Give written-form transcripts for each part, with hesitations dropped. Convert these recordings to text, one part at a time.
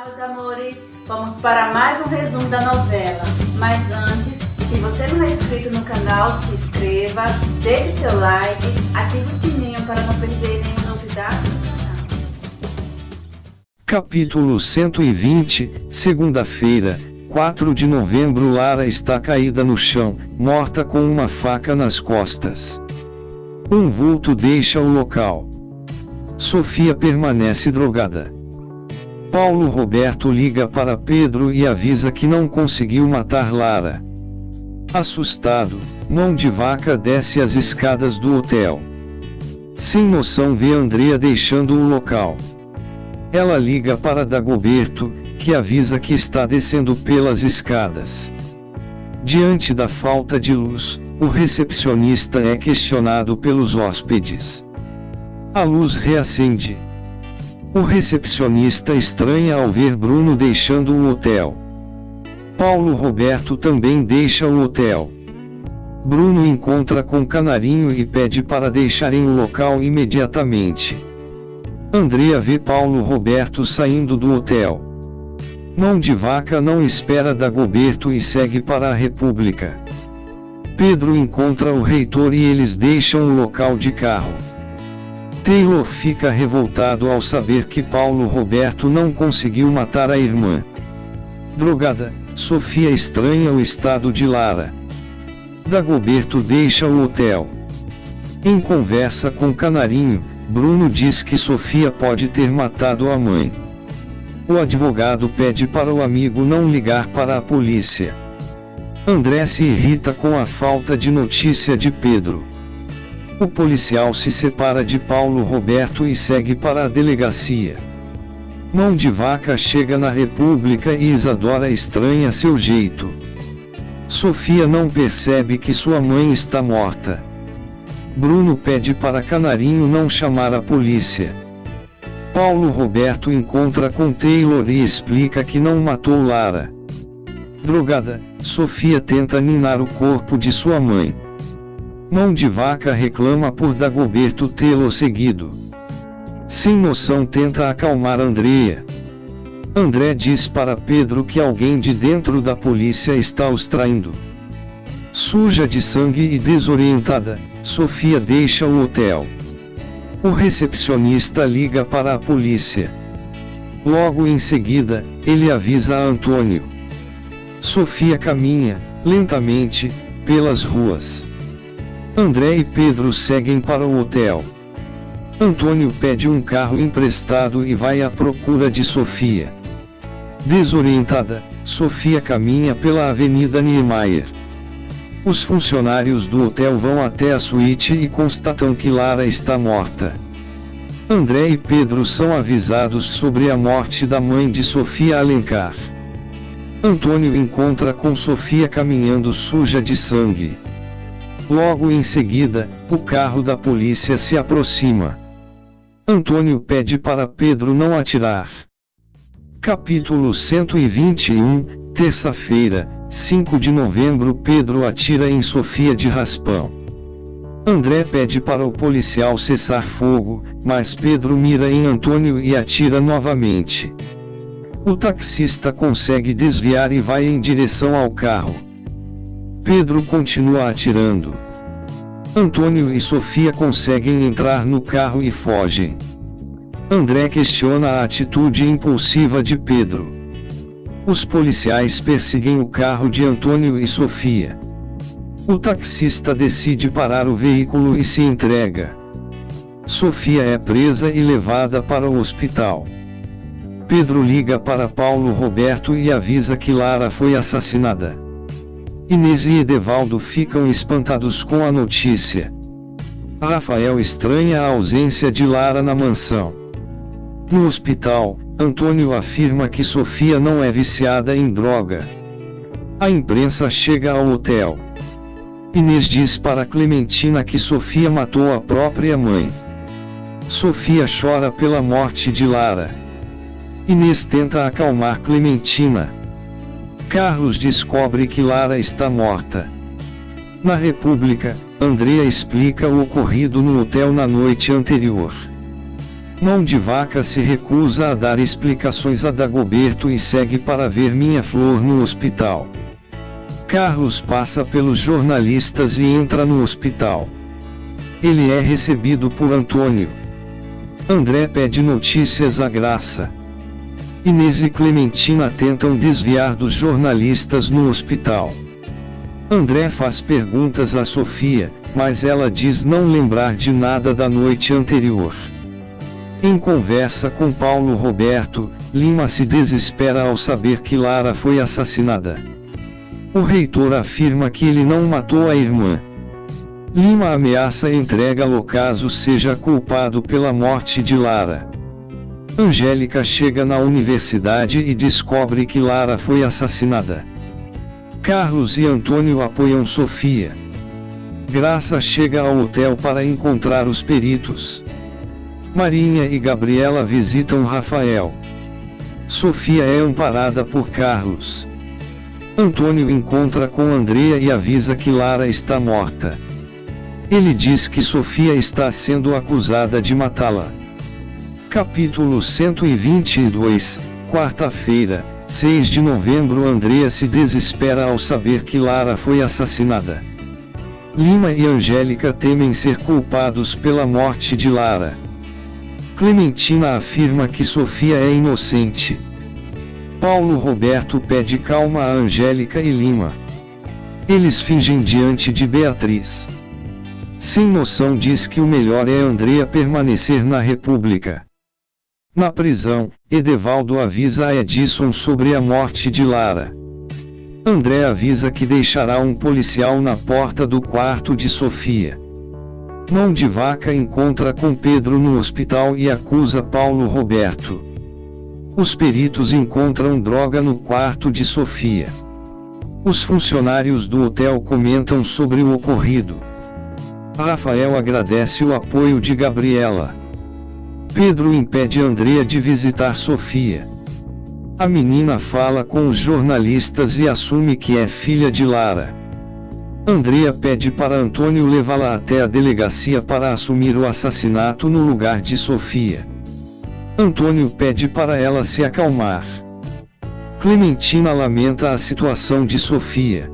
Olá, meus amores! Vamos para mais um resumo da novela. Mas antes, se você não é inscrito no canal, se inscreva, deixe seu like, ative o sininho para não perder nenhuma novidade do canal. Capítulo 120, segunda-feira, 4 de novembro. Lara está caída no chão, morta com uma faca nas costas. Um vulto deixa o local. Sofia permanece drogada. Paulo Roberto liga para Pedro e avisa que não conseguiu matar Lara. Assustado, Mão de Vaca desce as escadas do hotel. Sem noção vê Andrea deixando o local. Ela liga para Dagoberto, que avisa que está descendo pelas escadas. Diante da falta de luz, o recepcionista é questionado pelos hóspedes. A luz reacende. O recepcionista estranha ao ver Bruno deixando o hotel. Paulo Roberto também deixa o hotel. Bruno encontra com Canarinho e pede para deixarem o local imediatamente. Andrea vê Paulo Roberto saindo do hotel. Mão de Vaca não espera Dagoberto e segue para a República. Pedro encontra o reitor e eles deixam o local de carro. Taylor fica revoltado ao saber que Paulo Roberto não conseguiu matar a irmã. Drogada, Sofia estranha o estado de Lara. Dagoberto deixa o hotel. Em conversa com Canarinho, Bruno diz que Sofia pode ter matado a mãe. O advogado pede para o amigo não ligar para a polícia. André se irrita com a falta de notícia de Pedro. O policial se separa de Paulo Roberto e segue para a delegacia. Mão de Vaca chega na República e Isadora estranha seu jeito. Sofia não percebe que sua mãe está morta. Bruno pede para Canarinho não chamar a polícia. Paulo Roberto encontra com Taylor e explica que não matou Lara. Drogada, Sofia tenta ninar o corpo de sua mãe. Mão de Vaca reclama por Dagoberto tê-lo seguido. Sem noção tenta acalmar Andrea. André diz para Pedro que alguém de dentro da polícia está os traindo. Suja de sangue e desorientada, Sofia deixa o hotel. O recepcionista liga para a polícia. Logo em seguida, ele avisa a Antônio. Sofia caminha, lentamente, pelas ruas. André e Pedro seguem para o hotel. Antônio pede um carro emprestado e vai à procura de Sofia. Desorientada, Sofia caminha pela Avenida Niemeyer. Os funcionários do hotel vão até a suíte e constatam que Lara está morta. André e Pedro são avisados sobre a morte da mãe de Sofia Alencar. Antônio encontra com Sofia caminhando suja de sangue. Logo em seguida, o carro da polícia se aproxima. Antônio pede para Pedro não atirar. Capítulo 121, terça-feira, 5 de novembro. Pedro atira em Sofia de raspão. André pede para o policial cessar fogo, mas Pedro mira em Antônio e atira novamente. O taxista consegue desviar e vai em direção ao carro. Pedro continua atirando. Antônio e Sofia conseguem entrar no carro e fogem. André questiona a atitude impulsiva de Pedro. Os policiais perseguem o carro de Antônio e Sofia. O taxista decide parar o veículo e se entrega. Sofia é presa e levada para o hospital. Pedro liga para Paulo Roberto e avisa que Lara foi assassinada. Inês e Edevaldo ficam espantados com a notícia. Rafael estranha a ausência de Lara na mansão. No hospital, Antônio afirma que Sofia não é viciada em droga. A imprensa chega ao hotel. Inês diz para Clementina que Sofia matou a própria mãe. Sofia chora pela morte de Lara. Inês tenta acalmar Clementina. Carlos descobre que Lara está morta. Na República, Andrea explica o ocorrido no hotel na noite anterior. Mão de Vaca se recusa a dar explicações a Dagoberto e segue para ver minha flor no hospital. Carlos passa pelos jornalistas e entra no hospital. Ele é recebido por Antônio. André pede notícias a Graça. Inês e Clementina tentam desviar dos jornalistas no hospital. André faz perguntas a Sofia, mas ela diz não lembrar de nada da noite anterior. Em conversa com Paulo Roberto, Lima se desespera ao saber que Lara foi assassinada. O reitor afirma que ele não matou a irmã. Lima ameaça entregá-lo caso seja culpado pela morte de Lara. Angélica chega na universidade e descobre que Lara foi assassinada. Carlos e Antônio apoiam Sofia. Graça chega ao hotel para encontrar os peritos. Marinha e Gabriela visitam Rafael. Sofia é amparada por Carlos. Antônio encontra com Andrea e avisa que Lara está morta. Ele diz que Sofia está sendo acusada de matá-la. Capítulo 122, quarta-feira, 6 de novembro. Andrea se desespera ao saber que Lara foi assassinada. Lima e Angélica temem ser culpados pela morte de Lara. Clementina afirma que Sofia é inocente. Paulo Roberto pede calma a Angélica e Lima. Eles fingem diante de Beatriz. Sem noção diz que o melhor é Andrea permanecer na República. Na prisão, Edevaldo avisa a Edson sobre a morte de Lara. André avisa que deixará um policial na porta do quarto de Sofia. Mão de Vaca encontra com Pedro no hospital e acusa Paulo Roberto. Os peritos encontram droga no quarto de Sofia. Os funcionários do hotel comentam sobre o ocorrido. Rafael agradece o apoio de Gabriela. Pedro impede Andrea de visitar Sofia. A menina fala com os jornalistas e assume que é filha de Lara. Andrea pede para Antônio levá-la até a delegacia para assumir o assassinato no lugar de Sofia. Antônio pede para ela se acalmar. Clementina lamenta a situação de Sofia.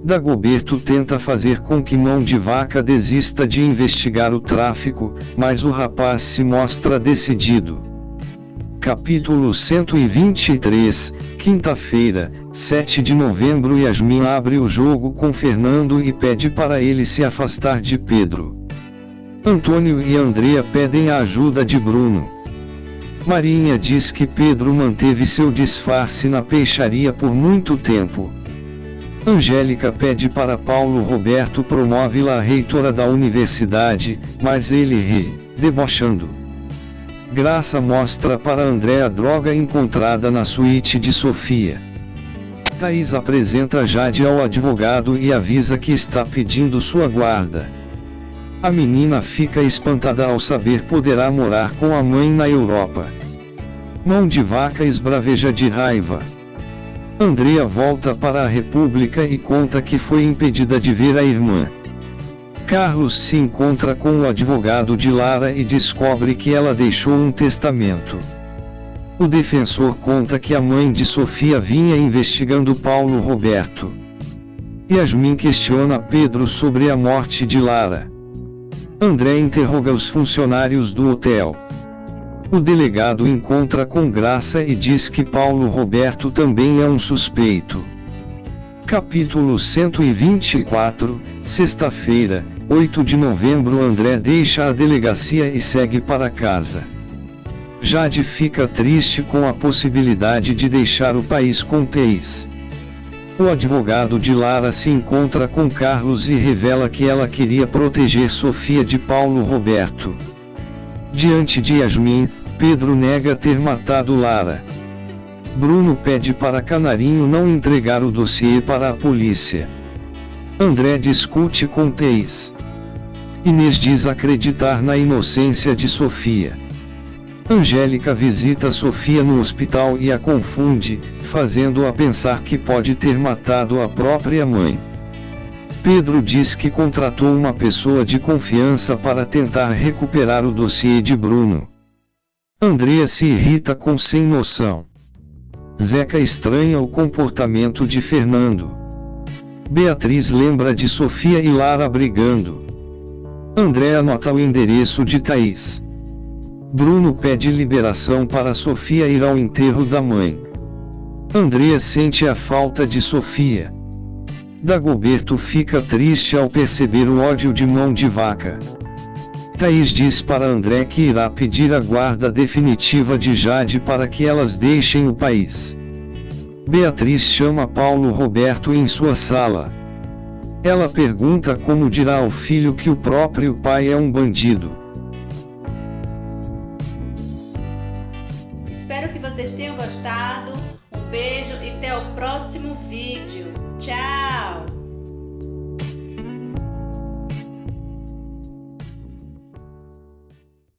Dagoberto tenta fazer com que Mão de Vaca desista de investigar o tráfico, mas o rapaz se mostra decidido. Capítulo 123, quinta-feira, 7 de novembro. Yasmin abre o jogo com Fernando e pede para ele se afastar de Pedro. Antônio e Andrea pedem a ajuda de Bruno. Marinha diz que Pedro manteve seu disfarce na peixaria por muito tempo. Angélica pede para Paulo Roberto promove-la a reitora da universidade, mas ele ri, debochando. Graça mostra para André a droga encontrada na suíte de Sofia. Thaís apresenta Jade ao advogado e avisa que está pedindo sua guarda. A menina fica espantada ao saber poderá morar com a mãe na Europa. Mão de Vaca esbraveja de raiva. Andrea volta para a República e conta que foi impedida de ver a irmã. Carlos se encontra com o advogado de Lara e descobre que ela deixou um testamento. O defensor conta que a mãe de Sofia vinha investigando Paulo Roberto. Yasmin questiona Pedro sobre a morte de Lara. André interroga os funcionários do hotel. O delegado encontra com Graça e diz que Paulo Roberto também é um suspeito. Capítulo 124, sexta-feira, 8 de novembro. André deixa a delegacia e segue para casa. Jade fica triste com a possibilidade de deixar o país com Thaís. O advogado de Lara se encontra com Carlos e revela que ela queria proteger Sofia de Paulo Roberto. Diante de Yasmin, Pedro nega ter matado Lara. Bruno pede para Canarinho não entregar o dossiê para a polícia. André discute com Thaís. Inês diz acreditar na inocência de Sofia. Angélica visita Sofia no hospital e a confunde, fazendo-a pensar que pode ter matado a própria mãe. Pedro diz que contratou uma pessoa de confiança para tentar recuperar o dossiê de Bruno. Andrea se irrita com sem noção. Zeca estranha o comportamento de Fernando. Beatriz lembra de Sofia e Lara brigando. André anota o endereço de Thaís. Bruno pede liberação para Sofia ir ao enterro da mãe. Andrea sente a falta de Sofia. Dagoberto fica triste ao perceber o ódio de Mão de Vaca. Thaís diz para André que irá pedir a guarda definitiva de Jade para que elas deixem o país. Beatriz chama Paulo Roberto em sua sala. Ela pergunta como dirá ao filho que o próprio pai é um bandido. Espero que vocês tenham gostado. Um beijo e até o próximo vídeo. Tchau!